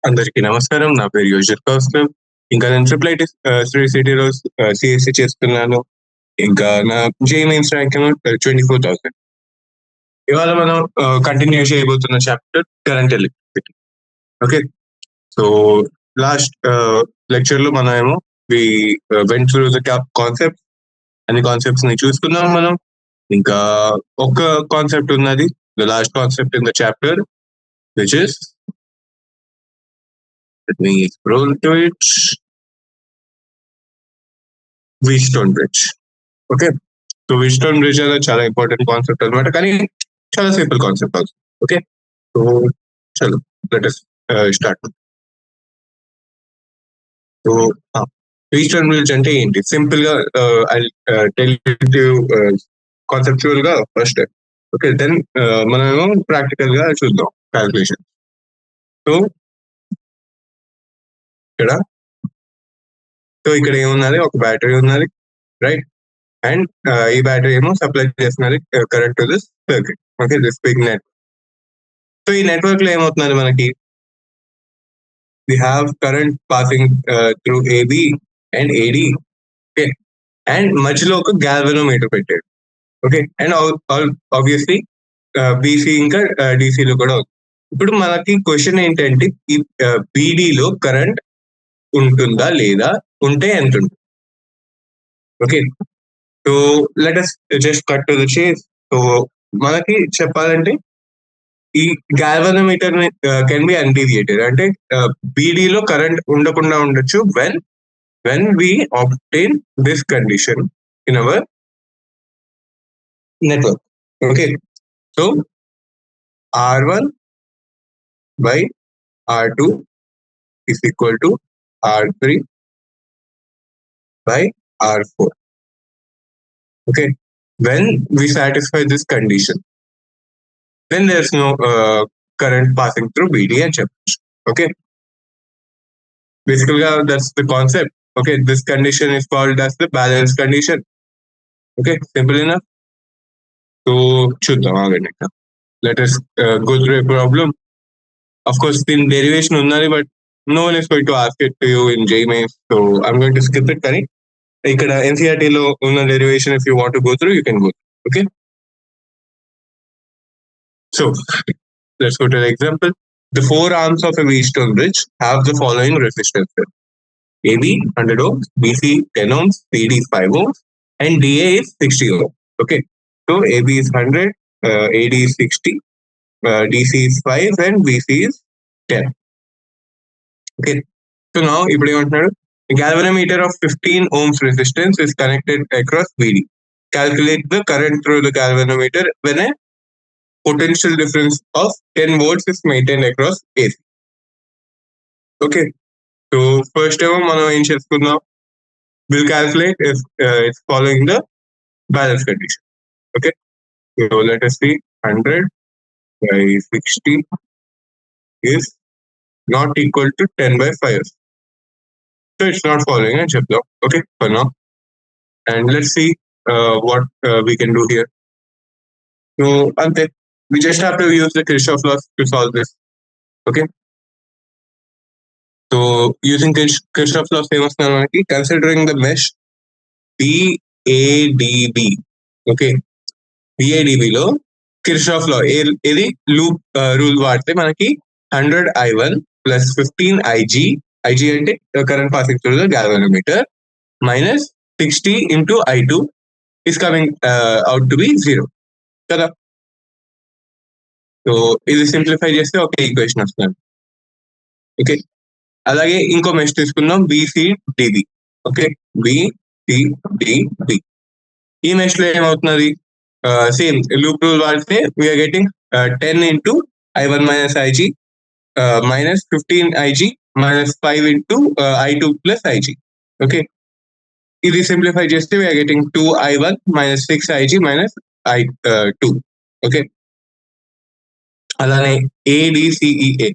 అందరికీ నమస్కారం. నా పేరు యోజిత్ కౌస్తవ్. ఇంకా నేను ట్రిపుల్ శ్రీ సిటీలో సిఎస్సి చేస్తున్నాను. ఇంకా నా జేఈఈ మెయిన్స్ ర్యాంక్ ఏమో 24,000. ఇవాళ మనం కంటిన్యూ చేయబోతున్న chapter current electricity. Okay, so last lecture లో మనం ఏమో వెంట్ త్రూ ద కాన్సెప్ట్, అన్ని కాన్సెప్ట్స్ ని చూసుకున్నాం మనం. ఇంకా ఒక కాన్సెప్ట్ ఉన్నది, the last concept in the chapter, which is, let me scroll to it, Wheatstone Bridge. Okay, so Wheatstone Bridge అనేది చాలా ఇంపార్టెంట్ కాన్సెప్ట్ అనమాట, కానీ చాలా simple concept also. Okay, so చలో let us start. So Wheatstone Bridge అంటే ఏంటి? Simple గా I tell you conceptual గా ఫస్ట్. ఓకే, దెన్ మనము ప్రాక్టికల్ గా చూద్దాం క్యాల్కులేషన్. సో ఇక్కడ ఏమున్నది, ఒక బ్యాటరీ ఉన్నది, రైట్? అండ్ ఈ బ్యాటరీ ఏమో సప్లై చేస్తున్నది current to this circuit. Okay, this big network. So ఈ నెట్వర్క్ లో ఏమవుతున్నది, మనకి we have current passing through AB and AD. Okay, and మధ్యలో ఒక గ్యాల్వనోమీటర్ పెట్టాడు. ఓకే, అండ్ ఆబ్వియస్లీ బీసీ ఇంకా డీసీలో కూడా. ఇప్పుడు మనకి క్వశ్చన్ ఏంటంటే, ఈ బీడీలో కరెంట్ ఉంటుందా లేదా, ఉంటే ఎంత ఉంటుంది? Okay, so let us just cut to the చేస్. సో మనకి చెప్పాలంటే ఈ గాల్వనోమీటర్ కెన్ బి అన్డీవియేటెడ్. అంటే బీడీలో కరెంట్ ఉండకుండా ఉండొచ్చు when we obtain this condition in our network. Okay, so R1 by R2 is equal to R3 by R4. Okay, when we satisfy this condition, then there's no current passing through BD and chapter. Okay, basically that's the concept. Okay, this condition is called as the balance condition. Okay, simple enough. So చూద్దాం ఆగండి. Let us go through a problem. Of course, దీని derivation ఉన్నది, but no one is going to ask it to you in JEE mains, so I'm going to skip it. కానీ ఇక్కడ NCERT లో ఉన్న derivation, if you want to go through, you can go through. Okay, so let's go to the example. The 4 arms of a Wheatstone bridge have the following resistance: AB 100 ohms, BC 10 ohms, CD 5 ohms, and DA is 60 ohms. Okay, so AB is 100, AD is 60, DC is 5, and BC is 10. Okay, so now ఇప్పుడు ఏమంటున్నాడు, galvanometer of 15 ohms resistance is connected across BD. Calculate the current through the galvanometer when a potential difference of 10 volts is maintained across AC. Okay, so first ఏమో మనం ఏం చేసుకుందాం, we'll calculate if it's following the balance condition. Okay, so let us see, 100 by 60 is not equal to 10 by 5. So it's not following and chapter. Okay, for now. And let's see what we can do here. So ante, we just have to use the Kirchhoff laws to solve this. Okay, so using Kirchhoff laws, considering the mesh BADB. Okay, BADB లో Kirchhoff law ఏది loop rule వాడితే మనకి 100 I1 plus 15 IG అంటే current passing through the galvanometer, minus 60 into I2 is coming out to be 0 కదా. So ఇది simplify చేస్తే ఒక equation వస్తుంది. ఓకే, అలాగే ఇంకో మెష్ తీసుకుందాం, BCDB. Okay, BCDB. ఈ మెష్ లో ఏమవుతున్నది, సేమ్ లూప్ రూల్ వాడితే we are getting 10 into I1 minus IG minus 15 IG minus 5 into I2 plus IG. Okay, ఇది సింప్లిఫై చేస్తే we are getting 2 I1 minus 6 IG minus I2. Okay, అలానే ADCEA.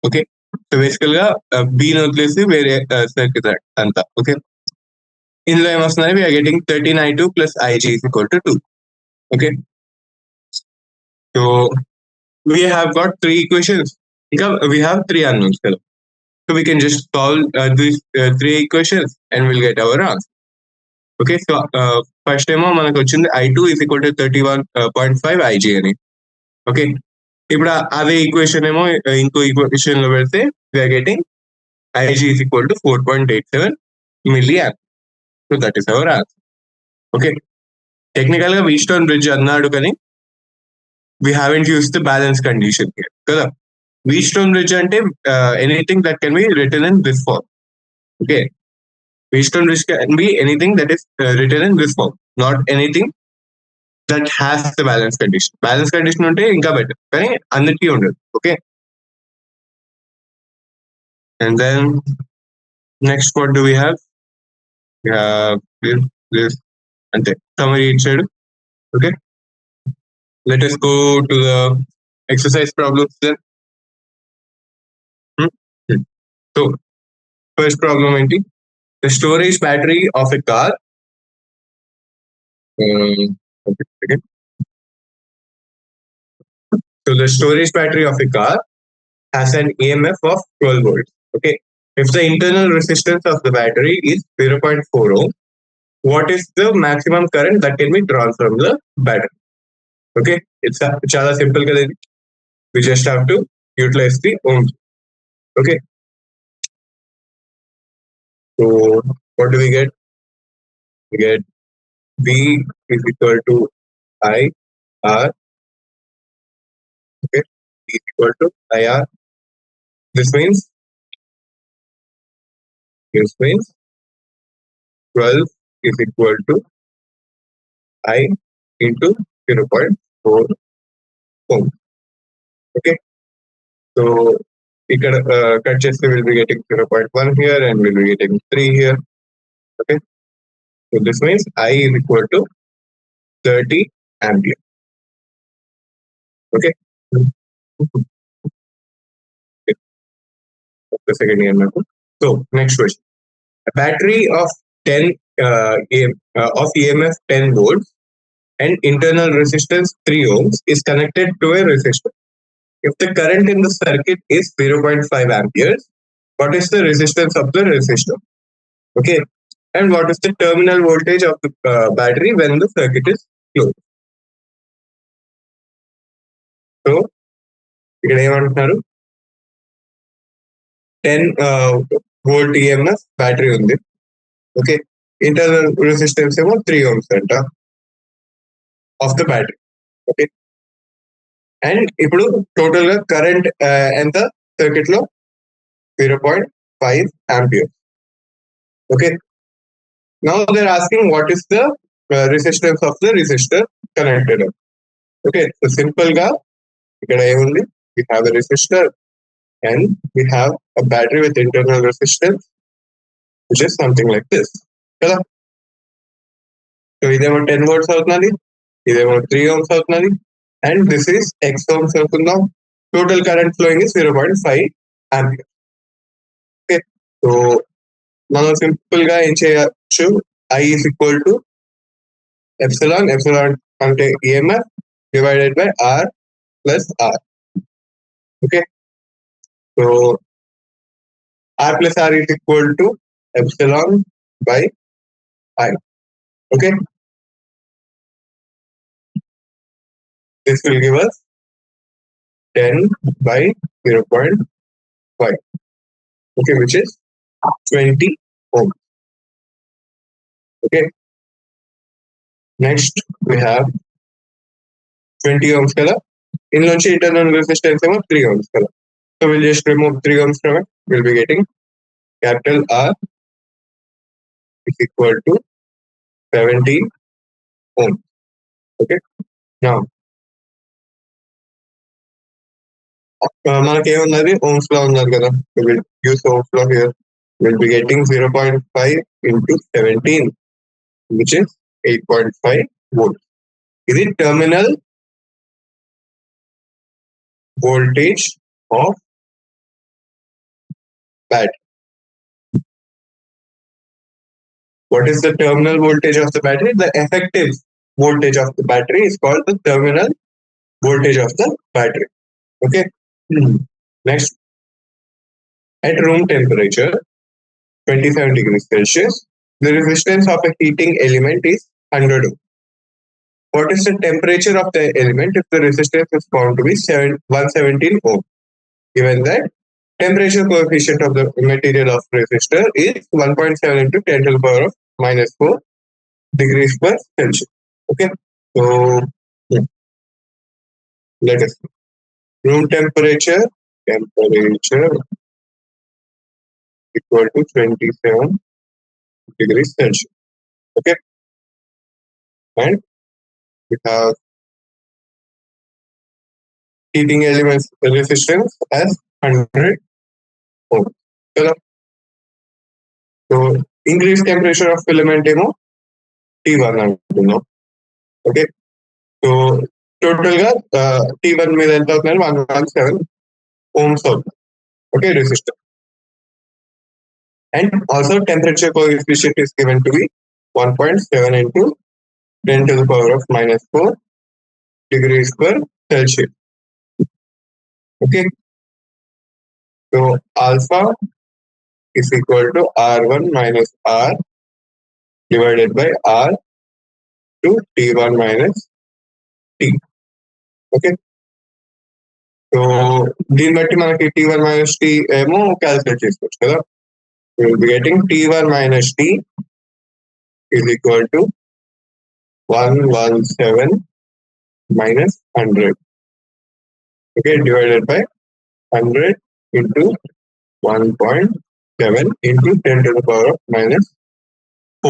Okay, so బేసికల్ గా బీని వదిలేసి వేరే సర్క్యూట్ అంతా. ఓకే, ఇందులో ఏమొస్తున్నాయి, we are getting 13 I2 plus IG is equal to 2. Okay, So we have got three equations. We have three unknowns. So we can just solve these three equations and we'll get our answer. Okay, so first ఏమో మనకు వచ్చింది I2 is equal to 31.5 IG అని. Okay, ఇప్పుడు అదే equation ఏమో ఇంకో equation లో పెడితే we are getting IG is equal to 4.87 milliamp. So that is our answer. Okay, technical గా వీస్టోన్ బ్రిడ్జ్ అన్నాడు కానీ we haven't used the balance condition here కదా. వీస్టోన్ బ్రిడ్జ్ అంటే anything that can be written in this form. Okay, Wheatstone bridge can be anything that is written in this form, not anything that has the balance condition. Balance condition ఉంటే ఇంకా better, కానీ అన్నిటికీ ఉండదు. Okay, and then next what do we have this అంతే summary ఇచ్చాడు. Okay, let us go to the exercise problems then. So first problem ఏంటి? The storage battery of a car okay. So the storage battery of a car has an EMF of 12 volts. Okay, if the internal resistance of the battery is 0.4 ohm, what is the maximum current that can be drawn from the battery? Okay, it's chala simple kada. We just have to utilize the ohms. Okay, so what do we get? We get V is equal to I R. Okay, V is equal to IR. This means 12 is equal to I into 0.4 ohm. Okay, so ఇక్కడ cut చేస్తే we'll be getting 0.1 here and we'll be getting 3 here. Okay, so this means I is equal to 30 ampere. Okay, the second year. So next question: a battery of 10 of EMF 10 volts and internal resistance 3 ohms is connected to a resistor. If the current in the circuit is 0.5 amperes, what is the resistance of the resistor? Okay, and what is the terminal voltage of the battery when the circuit is closed? So ఇక్కడ ఏమంటున్నారు, 10 volt EMF battery ఉంది. Okay, internal resistance ఏమో 3 ohms అంట of the battery. Okay, and ఇప్పుడు total గా current ఎంత circuit లో 0.5 ampere. Okay, now they're asking what is the resistance of the resistor connected. Okay, so simple గా ఇక్కడ ఏముంది, we have a resistor and we have a battery with internal resistance which is something like this కదా. So ఇదేమో 10 volts అవుతున్నది, ఇదేమో 3 ohms అవుతున్నది, and this is X ohms అవుతుందాం. Total current flowing is 0.5 ampere. Okay, so మనం simple గా ఏం చేయొచ్చు, I is equal to epsilon అంటే EMF divided by R plus R. Okay, so R plus R is equal to epsilon by I. Okay, this will give us 10 by 0.5. Okay, which is 20 ohms. Okay, next we have 20 ohms kada. In launch internal resistance is 3 ohms kada. So we'll just remove 3 ohms from it. We'll be getting capital R is equal to 17 ohms. Okay, now మనకి ఏమున్నది, ohms law ఉన్నది కదా. So we'll use ohms law here. We'll be getting 0.5 into 17, which is 8.5 volts. Is it terminal voltage of battery? What is the terminal voltage of the battery? The effective voltage of the battery is called the terminal voltage of the battery. Okay. Next, at room temperature, 27 degrees Celsius, the resistance of a heating element is 100 ohm. What is the temperature of the element if the resistance is found to be 117 ohm? Given that temperature coefficient of the material of resistor is 1.7 into 10 to the power of minus 4 degrees per Celsius. Okay, so let us see. Room temperature equal to 27 degrees Celsius. Okay, and we have heating elements resistance as 100 ohm. So increase temperature of filament demo T1 know. Okay, so total గా T1 మీద ఎంత అవుతుంది 117 ohms అవుతుంది. Okay, resistor. And also temperature coefficient is given to be 1.7 into 10 to the power of minus 4 degrees per Celsius. Okay, so alpha is equal to R1 minus R divided by R to T1 minus T. Okay, so దీన్ని బట్టి మనకి T1 minus T ఏమో calculate చేసుకోవచ్చు కదా. We will be getting T1 minus T is equal to 117 minus 100. Okay, divided by 100 into 1.7 into 10 to the power of minus 4.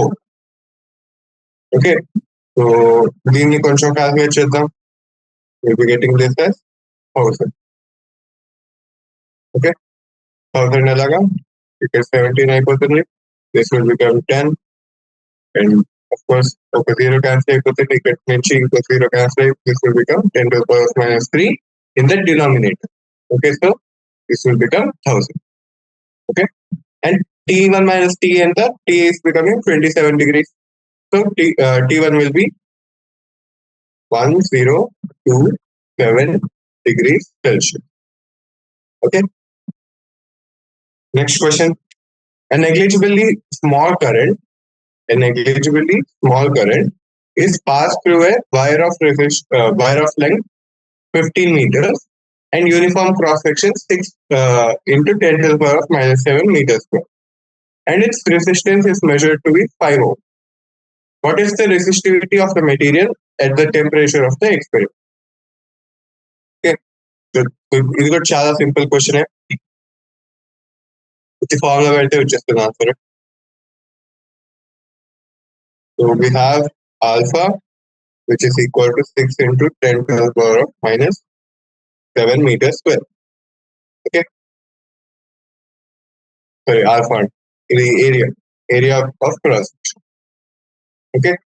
Okay, so దీన్ని కొంచెం calculate చేద్దాం. We'll be getting this as 1000. Okay, 1000 ఎలాగా ఇక్కడ 17 అయిపోతుంది. This will become 10 and of course ఒక zero cancel అయిపోతుంది. ఇక్కడ నుంచి ఇంకో జీరో క్యాన్సిల్ అయి this will become 10 to the power of minus 3 in the denominator. Okay, so this will become 1000. Okay, and T1 minus T and the T is becoming 27 degrees. So T1 will be 1027 degrees Celsius. Okay. Next question. A negligibly small current is passed through a wire of length 15 meters and uniform cross section 6 into 10 to the power of minus 7 meters square. And its resistance is measured to be 5 ohm. What is the resistivity of the material at the temperature of the experiment? Okay, so ఇది కూడా చాలా simple question. ఇది formula పెడితే వచ్చేస్తుంది answer. So we have alpha which is equal to 6 into 10 to the power of minus 7 meters square. Okay, sorry, alpha is the area of cross section. Okay,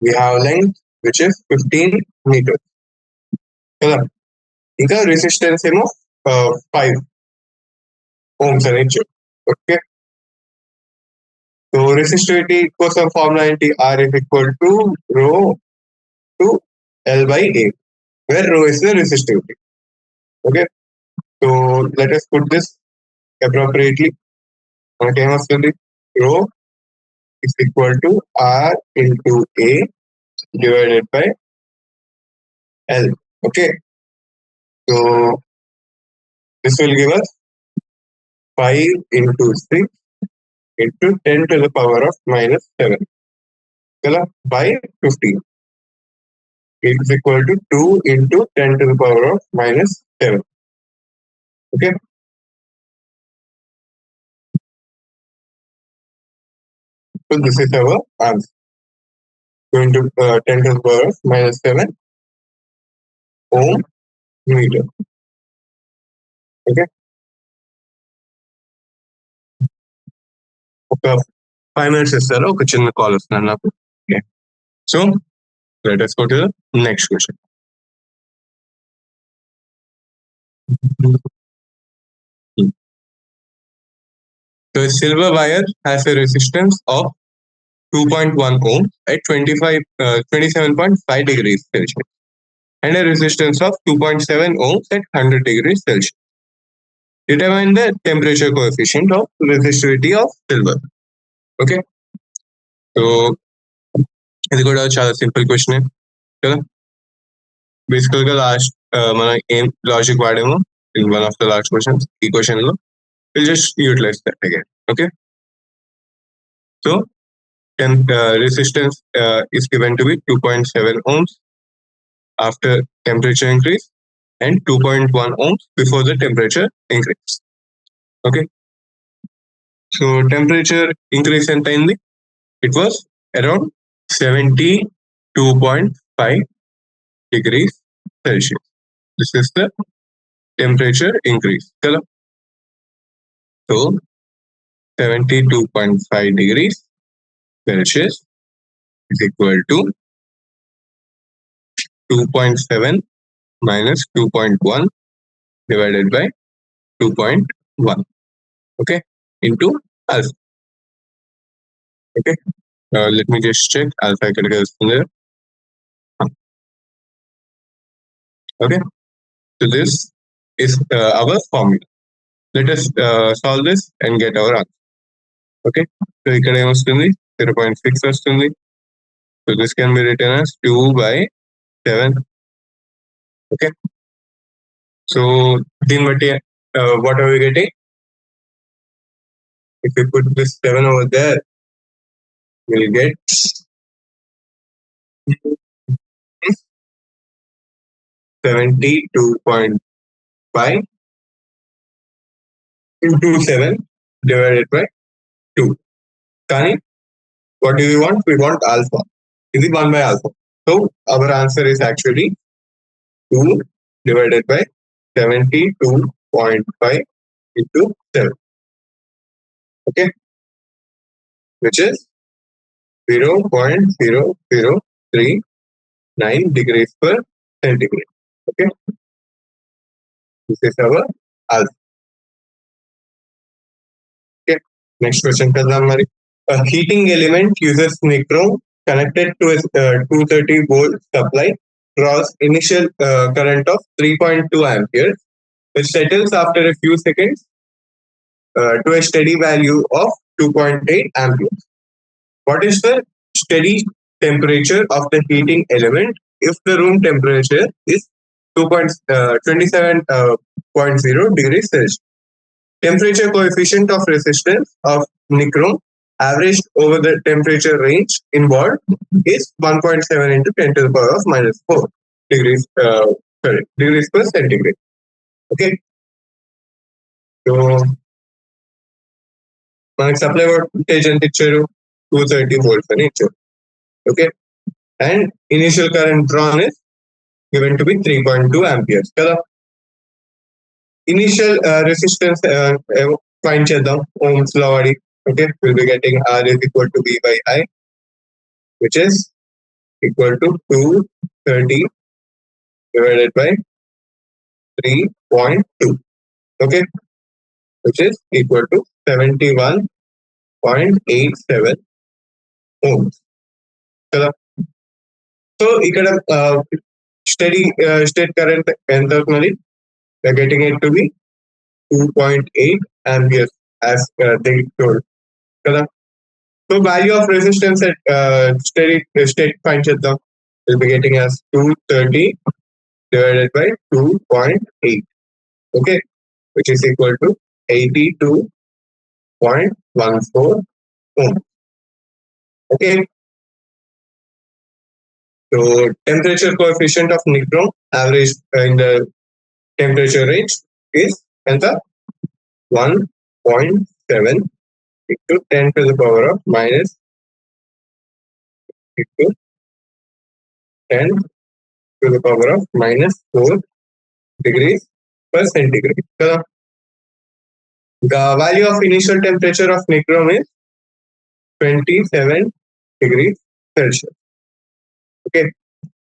we have length which is 15 meters. కదా, ఇంకా resistance ఏమో 5 ohms అని ఇచ్చారు. Okay, so resistivity కోసం formula ఏంటి? R is equal to rho to L by A, where rho is the resistivity. Okay, so let us put this appropriately. మనకి ఏమొస్తుంది? Rho is equal to R into A divided by L. Okay, so this will give us 5 into 6 into 10 to the power of minus 7 by 15. It is equal to 2 into 10 to the power of minus 7. Okay. So this is our answer. Going to 10 to the power of minus 7 ohm meter. Okay. ఒక 5 minutes ఇస్తారా? ఒక చిన్న call వస్తున్నాను నాకు. Okay. So let us go to the next question. So a silver wire has a resistance of 2.1 ohm at 27.5 degrees Celsius. and a resistance of 2.7 ohms at 100 degrees Celsius. Determine the temperature coefficient of resistivity of silver. Okay, so ఇది కూడా చాలా simple question కదా. బేసికల్ గా last మనం ఏం logic వాడామో in one of the last questions ఈ క్వశ్చన్ లో will just utilize that again. Okay, so resistance is given to be 2.7 ohms after temperature increase and 2.1 ohms before the temperature increase. Okay, so temperature increase ఎంత అయింది? It was around 72.5 degrees Celsius. This is the temperature increase. So 72.5 degrees Celsius is equal to 2.7 minus 2.1 divided by 2.1. Okay, into alpha. Okay, let me just check alpha ikkadiki vastundi. Okay, so this is our formula. Let us solve this and get our answer. Okay, so ikkada em vastundi 0.6 vastundi. So this can be written as 2/7. Okay, so దీన్ని బట్టి what are we getting? If we put this 7 over there, we'll get 72.5 into 7 divided by 2. Kani, what do we want? We want alpha. Is it 1 by alpha? So our answer is actually 2 divided by 72.5 into 7. Okay, which is 0.0039 degrees per centigrade. Okay, this is our alpha. Okay, next question. A heating element uses nichrome connected to a 230 volt supply draws initial current of 3.2 amperes, which settles after a few seconds to a steady value of 2.8 amperes. What is the steady temperature of the heating element if the room temperature is 27.0 degrees Celsius? Temperature coefficient of resistance of nichrome averaged over the temperature range involved is 1.7 into 10 to the power of minus 4 degrees degrees per centigrade. Okay, so మనకి supply voltage ఎంత ఇచ్చారు? 230 volts అని ఇచ్చారు. Okay, and initial current drawn is given to be 3.2 amperes కదా. Initial resistance find చేద్దాం ohms law వాడి. Okay, we'll be getting R is equal to V by I, which is equal to 230 divided by 3.2. Okay, which is equal to 71.87 ohms. So ikkada steady state current ఎంత అవుతుంది? We're getting it to be 2.8 amperes as they told. So value of resistance at steady state find cheddam. We'll be getting as 230 divided by 2.8. Okay, which is equal to 82.14 ohms. Okay, so temperature coefficient of nichrome average in the temperature range is enta 1.7 into 10 to the power of minus into 10 to the power of minus 4 degrees per centigrade. So the value of initial temperature of nichrome is 27 degrees Celsius. Okay,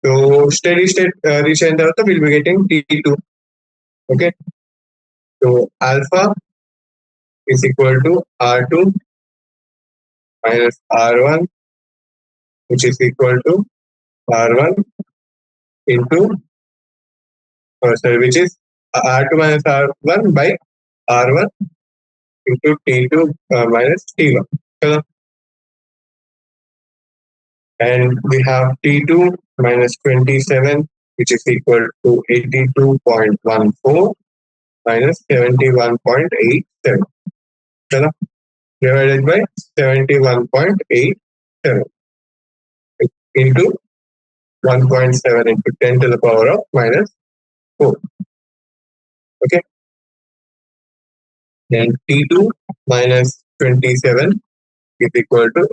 so steady state reach and we'll be getting T2. Okay, so alpha is equal to R2 minus R1, which is equal to R1 into which is R2 minus R1 by R1 into T2 minus T1. And we have T2 minus 27, which is equal to 82.14 minus 71.87. Divided by 71.87 into 1.7 into 10 to the power of minus 4. Okay. Then T2 minus 27 is equal to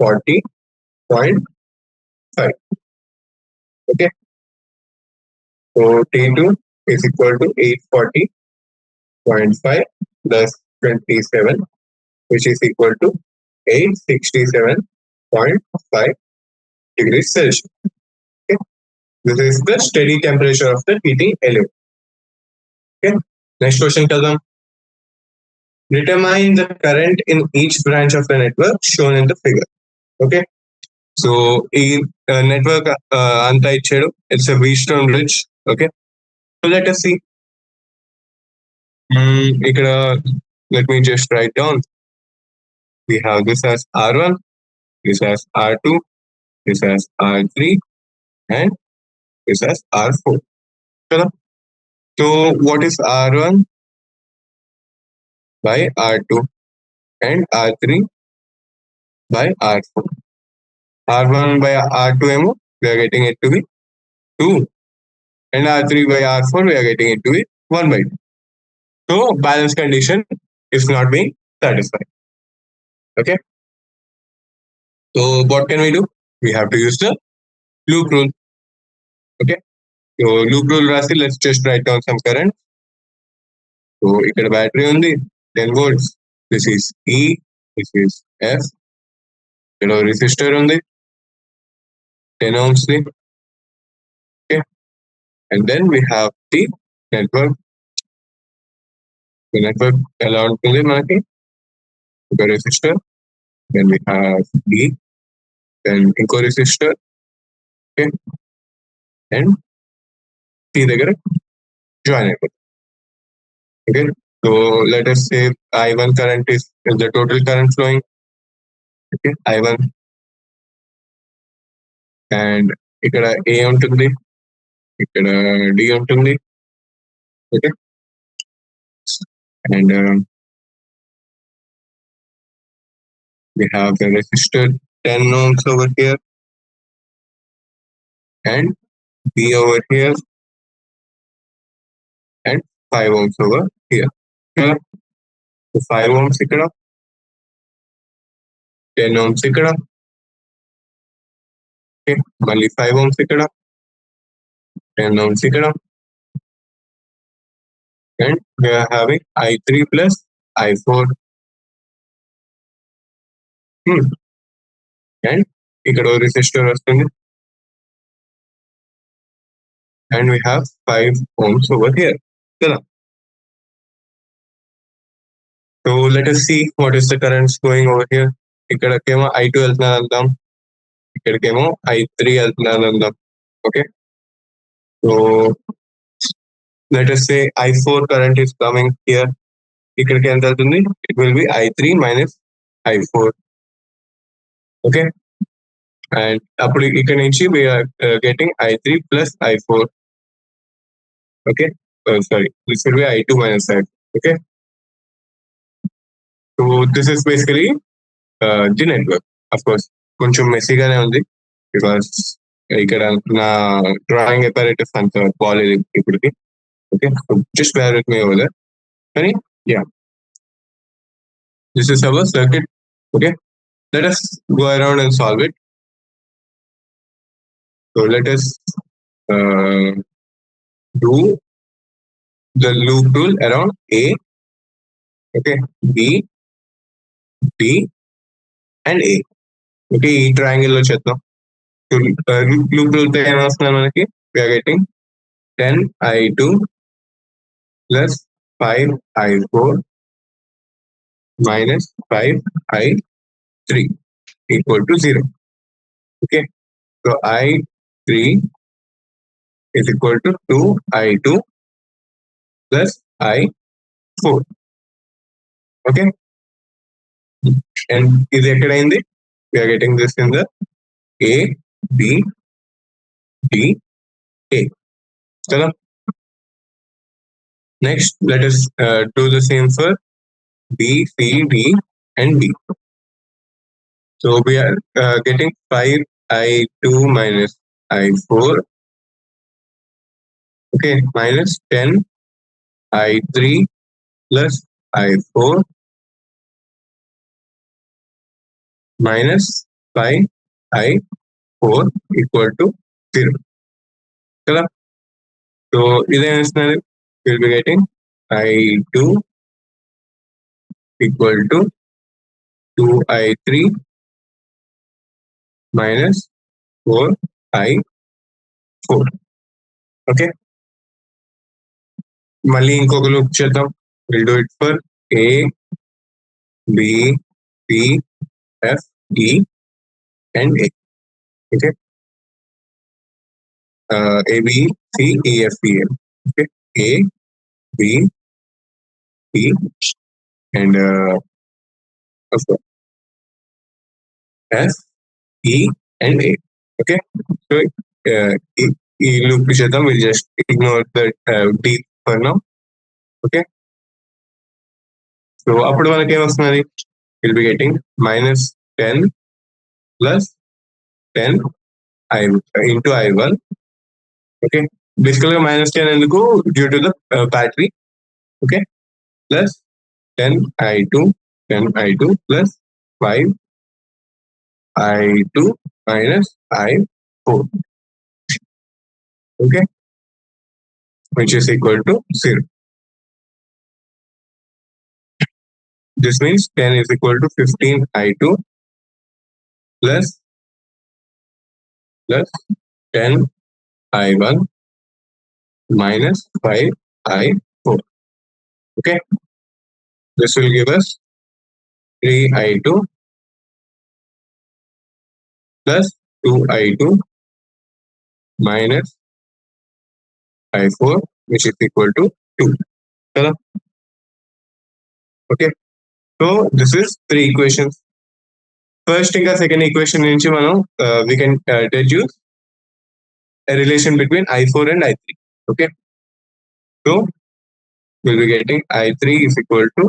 840.5. Okay. So T2 is equal to 840.5 plus 27, which is equal to 867.5 degrees Celsius. Okay. This is the steady temperature of the heating element. Okay. Next question, Kallam. Determine the current in each branch of the network shown in the figure. Okay. So, in network it's a V-stone bridge. Okay. So let us see. Let me just write down. We have this as R1, this as R2, this as R3, and this as R4. So what is R1 by R2 and R3 by R4? R1 by R2 we are getting it to be 2, and R3 by R4 we are getting it to be 1 by 2. So balance condition is not being satisfied. Okay. So what can we do? We have to use the loop rule. Okay. So loop rule rasi, let's just write down some current. So ikkada battery undi 10 volts. This is E, this is F. Resistor undi 10 ohms. Okay. And then we have the network. The network allowed to the resistor. Then we have E, then inco resistor. Okay. And T దగ్గర join అయిపోతుంది. Okay. So let us say I1 current is the total current flowing. Okay. I1. And ఇక్కడ A ఉంటుంది, ఇక్కడ D ఉంటుంది. Okay. And we have the resistor 10 ohms over here, and B over here, and 5 ohms over here. Okay. So 5 ohms ikkada, 10 ohms ikkada. Okay. Mali 5 ohms ikkada, 10 ohms ikkada. And we are having I3 plus I4. And ikkada resistor vastundi. And we have 5 ohms over here. So let us see what is the currents going over here. Ikkadakemo I2 వెళ్తున్నది అందాం, ఇక్కడికేమో I3 వెళ్తున్నది అందాం. Okay. So let us say I4 current is coming here. ఇక్కడికి ఎంత వెళ్తుంది? It will be I3 minus I4. Okay. And అప్పుడు ఇక్కడ నుంచి we are getting I3 plus I4. Okay. Sorry, this will be I2 minus I4. Okay. So this is basically the network. Of course, కొంచెం మెస్సీగానే ఉంది because ఇక్కడ నా drawing అపారేటస్ అంత బాగాలేదు ఇప్పటికి. Okay, just bear with me over there. కానీ yeah, this is our circuit. Okay, let us go around and solve it. So let us do the loop rule around A, okay, B, D and A. Okay, ఈ triangle లో చేద్దాం. Loop rule తో ఏమొస్తున్నాయి మనకి? We are getting 10 I2 plus 5 I4 minus 5 I3 equal to 0. Okay, so I3 is equal to 2I2 plus I4. Okay. And ఇది ఎక్కడైంది? We are getting this in the A, B, D, A. Chalo. Next, let us do the same for B, C, D, and D. So we are getting 5I2 minus I4. Okay, minus 10I3 plus I4 minus 5I4 equal to 0. Correct? So, we'll be getting I2 equal to 2I3 minus 4I4. Okay. Mali inkoka loop cheddam. We'll do it for A, B, C, F, E, and A. Okay. A, B, C, E, F, E, M. Okay. A, B, C, and F, E, and A. Okay. So loop cheddam. We'll just ignore the D for now. Okay. So అప్పుడు మనకి ఏమొస్తున్నది? We'll be getting minus 10 plus 10 I into I1. Okay. Basically minus 10 ఎందుకు? Due to the battery. Okay. Plus 10I2 plus 5I2 minus I4. Okay. Which is equal to 0. This means 10 is equal to 15I2 plus 10I1 minus 5I4. Okay. This will give us 3I2 plus 2I2 minus I4, which is equal to 2. Okay. So this is 3 equations. First and second equation we can deduce a relation between I4 and I3. Okay. So we'll be getting I3 is equal to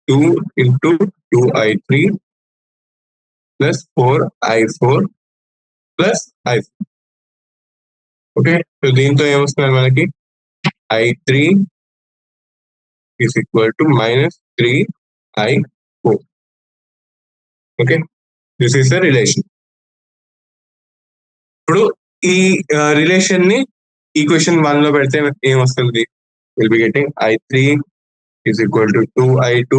2 into 2I3 plus 4I4 plus I4. Okay. So దీంతో ఏమొస్తున్నారు మనకి? I3 is equal to minus 3I4. Okay. This is the relation. ఇప్పుడు ఈ relation ని equation 1 లో పెడితే ఏమొస్తుంది? We'll be getting I3 is equal to 2I2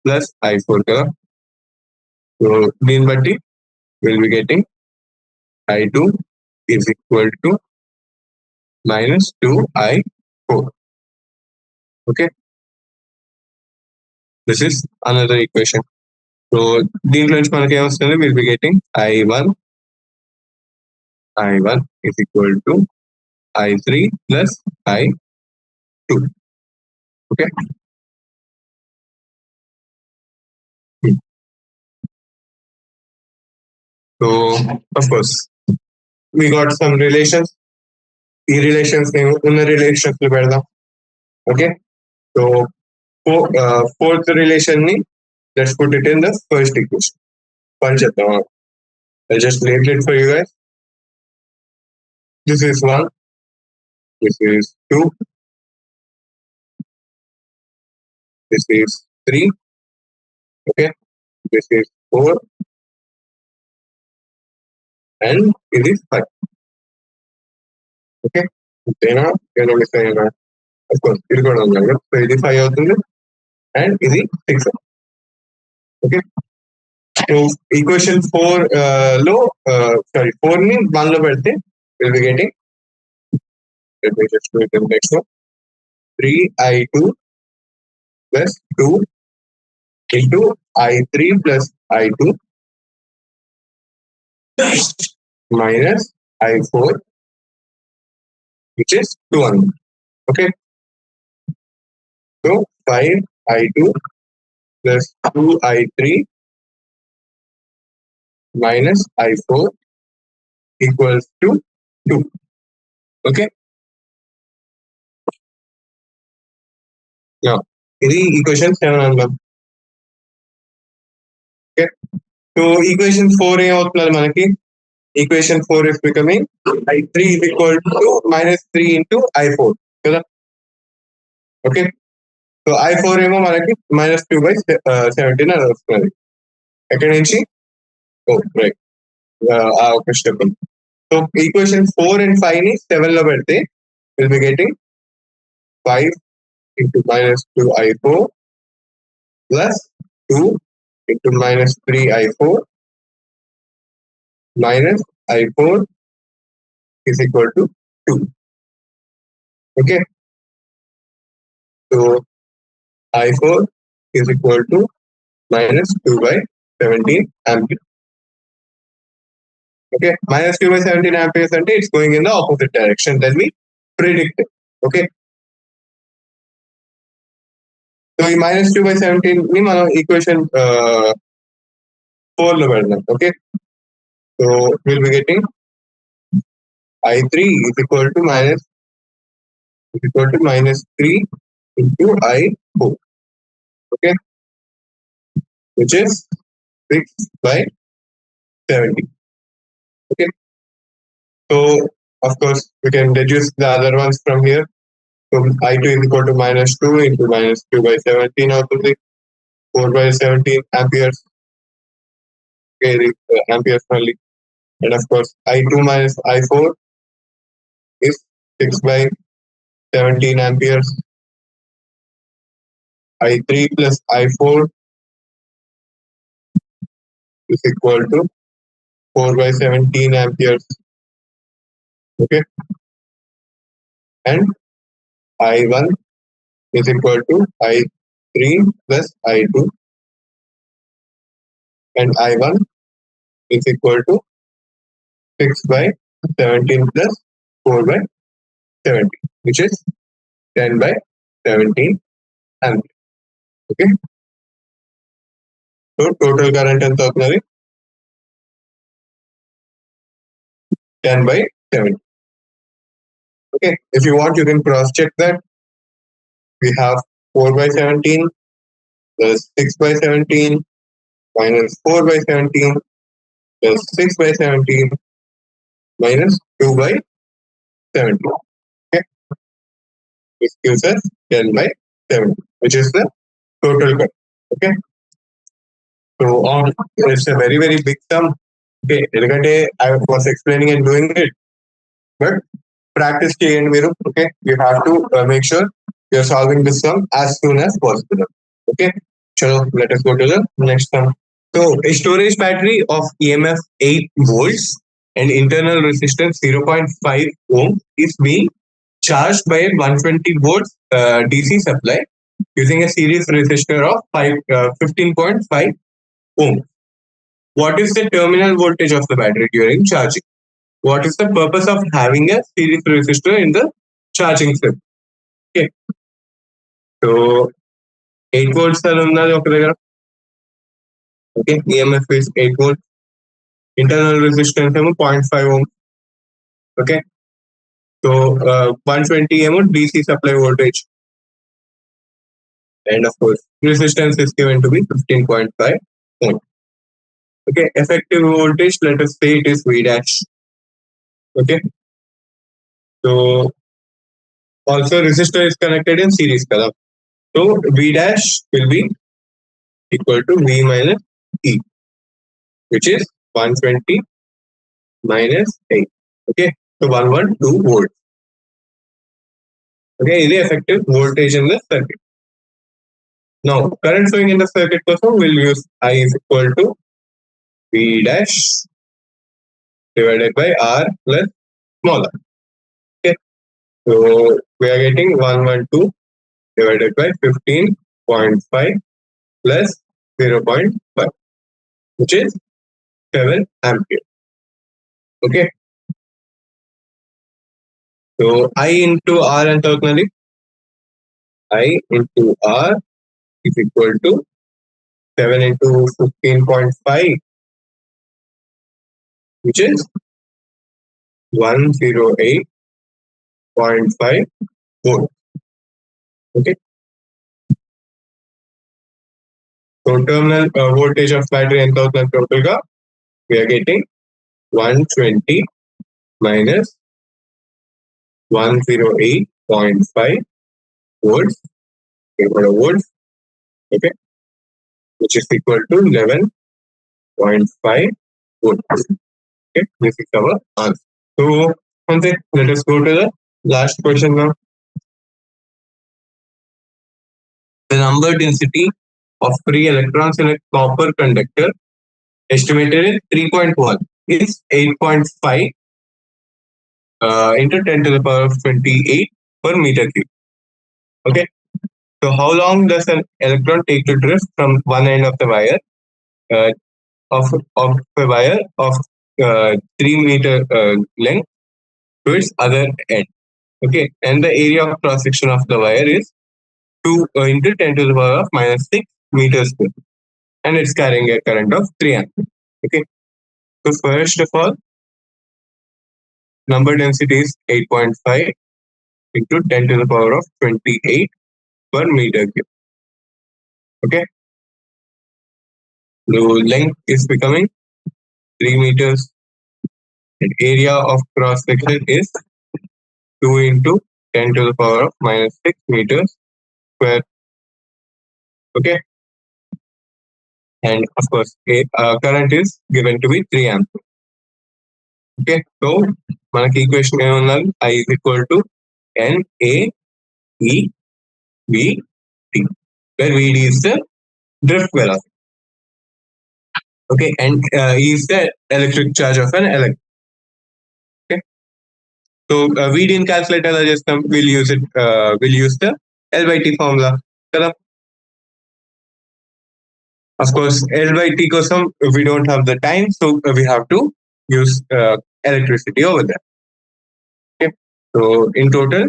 plus I4 కదా. So దీన్ని బట్టి we'll be getting I2 is equal to minus 2I4. Okay. This is another equation. So దీంట్లో నుంచి మనకి ఏమొస్తుంది? We'll be getting I1 is equal to I3 plus I2. Okay. So of course we got some relations. ఈ relations ఉన్న relations లో పెడదాం. Okay. So fourth relation ni let's put it in the first equation. I'll just label it for you guys. This is 1, this is 2, this is 3, okay, this is 4, and it is 5. Okay. Then of course it got on. So it is 5 అవుతుంది and it is 6. Okay. So equation 4 4 ni 1 లో పెడితే we'll be getting, let me just do it in the next one, 3I2 plus 2 into I3 plus I2 minus I4, which is 2 unknown. Okay, so 5I2 plus 2I3 minus I4 equals to 2. Okay, now ఇది equation 7 అన్నాం. Okay, so equation 4 ఏమవుతున్నది మనకి? Equation 4 is becoming I3 is equal to minus 3 into I4 కదా. Okay, so I4 ఏమో మనకి minus 2 by 17 అని వస్తున్నది. ఎక్కడి నుంచి? Oh, right. ఆ ఒక స్టెప్. సో ఈక్వేషన్ 4 and 5 ని 7 లో పెడితే will be getting 5 into minus 2I4 plus 2 into minus 3I4 minus I4 is equal to 2. Okay, so I4 is equal to minus 2 by 17 ampere. Okay, minus 2 by 17 amperes and it's going in the opposite direction than we predicted. Okay, so ఈ minus 2 by 17 ని మనం equation 4 లో పెడదాం. Okay, so we'll be getting I3 is equal to minus 3 into I4. Okay, which is 6 by 70. Okay, so of course we can deduce the other ones from here. So I2 is equal to minus 2 into minus 2 by 17 అవుతుంది. 4 by 17 amperes. Okay, amperes only. And of course I2 minus I4 is 6 by 17 amperes. I3 plus I4 is equal to 4 by 17 amperes. Okay, and I1 is equal to I3 plus I2, and I1 is equal to 6 by 17 plus 4 by 17, which is 10 by 17 ampere. Okay, so total current ఎంత అవుతున్నది? 10 by 17. Okay, if you want you can cross check that. We have 4 by 17 plus 6 by 17 minus 4 by 17 plus 6 by 17 minus 2 by 17. Okay, this gives us 10 by 17, which is the total current. Okay, so it's a very very big sum. Okay, ఎందుకంటే I was explaining and doing it, but practice చేయండి మీరు. Okay, you have to make sure you're solving this sum as soon as possible. Okay, so let us go to the next sum. So a storage battery of EMF 8 volts and internal resistance 0.5 ohm is being charged by a 120 volts DC supply using a series resistor of 15.5 ohm. What is the terminal voltage of the battery during charging? What is the purpose of having a series resistor in the charging cell? Okay, so 8 volts ఉన్నది ఒక దగ్గర. Okay, EMF is 8 volts. Internal resistance ఏమో 0.5 ohm. Okay, so 120 ఏమో DC supply voltage. And of course, resistance is given to be 15.5 ohm. Okay, effective voltage, let us say it is V dash. Okay, so also resistor is connected in series kada. So V dash will be equal to V minus E, which is 120 minus 8. Okay, so 112 volts. Okay, is the effective voltage in the circuit. Now, current flowing in the circuit also will use I is equal to V dash divided by R plus small r. Okay, so we are getting 112 divided by 15.5 plus 0.5, which is 7 ampere. Okay, So I into R ఎంత అవుతుందండి? I into R is equal to 7 into 15.5, which is 108.5 volt. Okay. So terminal voltage of battery ఎంత అవుతుంది total గా? We are getting 120 minus 108.5 volts, volts, okay, which is equal to 11.5 volts. Okay, this is our answer. So, let us go to the last question now. The number density of free electrons in a copper conductor estimated is 3.1 is 8.5 into 10 to the power of 28 per meter cube. Okay. So how long does an electron take to drift from one end of the wire of a wire of 3 meter length to its other end? Okay. And the area of cross section of the wire is 2 into 10 to the power of minus 6 meters square. And it's carrying a current of 3 amperes. Okay. So first of all, number density is 8.5 into 10 to the power of 28 per meter cube. Okay. The length is becoming 3 meters. And area of cross section is 2 into 10 to the power of minus 6 meters square. Okay. And of course, current is given to be 3 amperes. Okay. So, మనకి equation ఏమన్నారు? I is equal to NAEVT, where VD is the drift velocity. Okay. And E is the electric charge of an electron. Okay. So, VD in calculator ఎలా చేస్తాం? We'll use the L/T formula. కదా? Of course, L/T కోసం we don't have the time, so we have to use electricity over there. Okay. So in total,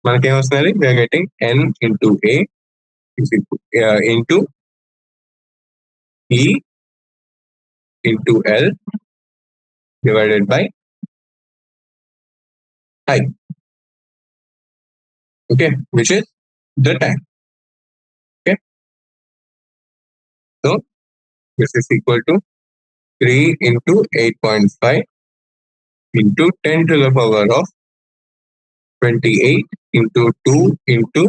మనకి ఏమొస్తుంది? We are getting N into A is equal, into E into L divided by I. Okay, which is the time. Okay. So this is equal to 3 into 8.5 into 10 to the power of 28 into 2 into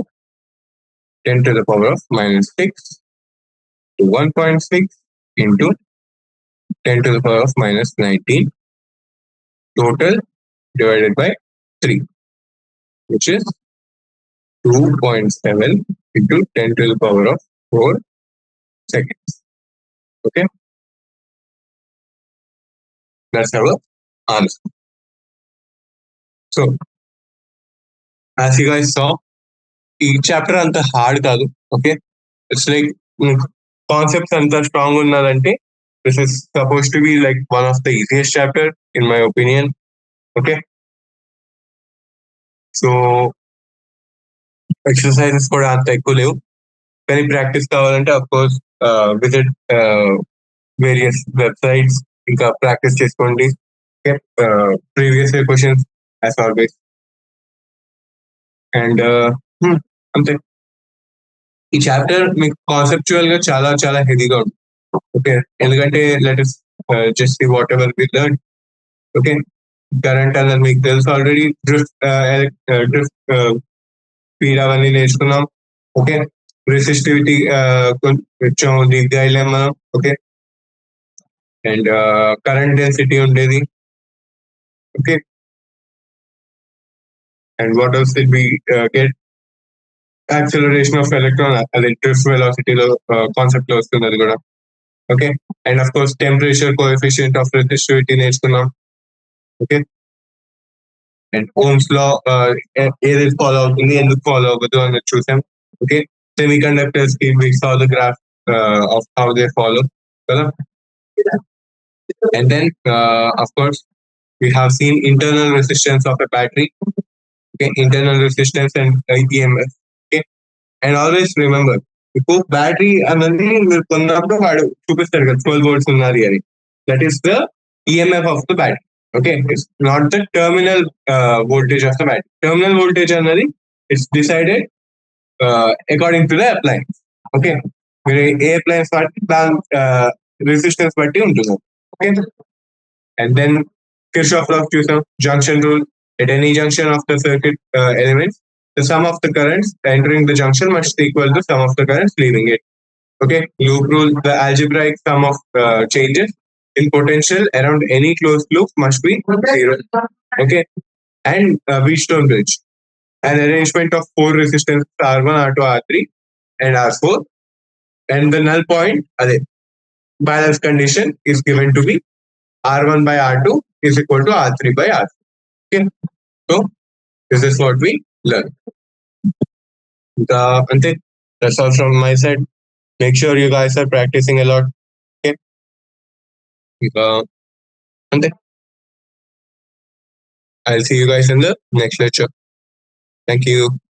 10 to the power of minus 6 to 1.6 into 10 to the power of minus 19 total divided by 3, which is 2.7 into 10 to the power of 4 seconds. Okay, that's our answer. So, as you guys saw, each chapter anta hard kaadu. Okay, it's like concepts anta strong unnadante. This is supposed to be like one of the easiest chapter in my opinion. Okay, so exercises కూడా అంత ఎక్కువ లేవు, కానీ practice కావాలంటే of course visit various websites, ఇంకా practice చేసుకోండి. Previous year questions as always. And అంతే. ఈ చాప్టర్ మీకు కాన్సెప్చువల్ గా చాలా చాలా హెవీగా ఉంటుంది. ఓకే, ఎందుకంటే let us just see whatever we learned. Okay, current అనేది మీకు తెలుసు ఆల్రెడీ, డ్రిఫ్ట్ స్పీడ్ అవన్నీ నేర్చుకున్నాం. ఓకే, రెసిస్టివిటీ కొంచెం డీప్గా వెళ్ళాం మనం. ఓకే, అండ్ కరెంట్ డెన్సిటీ ఉండేది. Okay, and what else did we get? Acceleration of electron, అదే డ్రిఫ్ట్ వెలాసిటీలో కాన్సెప్ట్ లో వస్తుంది అది కూడా. Okay, and of course temperature coefficient of resistivity నేర్చుకున్నాం. ఓకే, అండ్ ఓమ్స్ లా ఏది ఫాలో అవుతుంది, ఎందుకు ఫాలో అవ్వదు అని చూసాం. ఓకే, సెమీ కండక్టర్స్ కి we saw the graph of how they follow కదా. And then of course we have seen internal resistance of a battery. Okay, internal resistance and EMF. Okay, and always remember, ఇప్పుడు battery అన్నది మీరు కొన్నప్పుడు వాడు చూపిస్తాడు కదా 12 volts ఉన్నది అని. That is the EMF of the battery. Okay, it's not the terminal voltage of the battery. Terminal voltage అన్నది it's decided according to the appliance. Okay, మీరు ఏ అప్లయన్స్ బట్టి దాని రెసిస్టెన్స్ బట్టి ఉంటుంది. Okay, and then Kirchhoff law చూసాం, junction rule. At any junction of the circuit elements, the sum of the currents entering the junction must equal the sum of the currents leaving it. Okay, loop rule, the algebraic sum of changes in potential around any closed loop must be zero. Okay, and Wheatstone bridge, an arrangement of four resistors R1, R2, R3, and R4, and the null point, balance condition is given to be R1 by R2 is equal to R3 by R4. Okay, so this is what we learned. Ante, that's all from my side. Make sure you guys are practicing a lot. Okay. Ante, I'll see you guys in the next lecture. Thank you.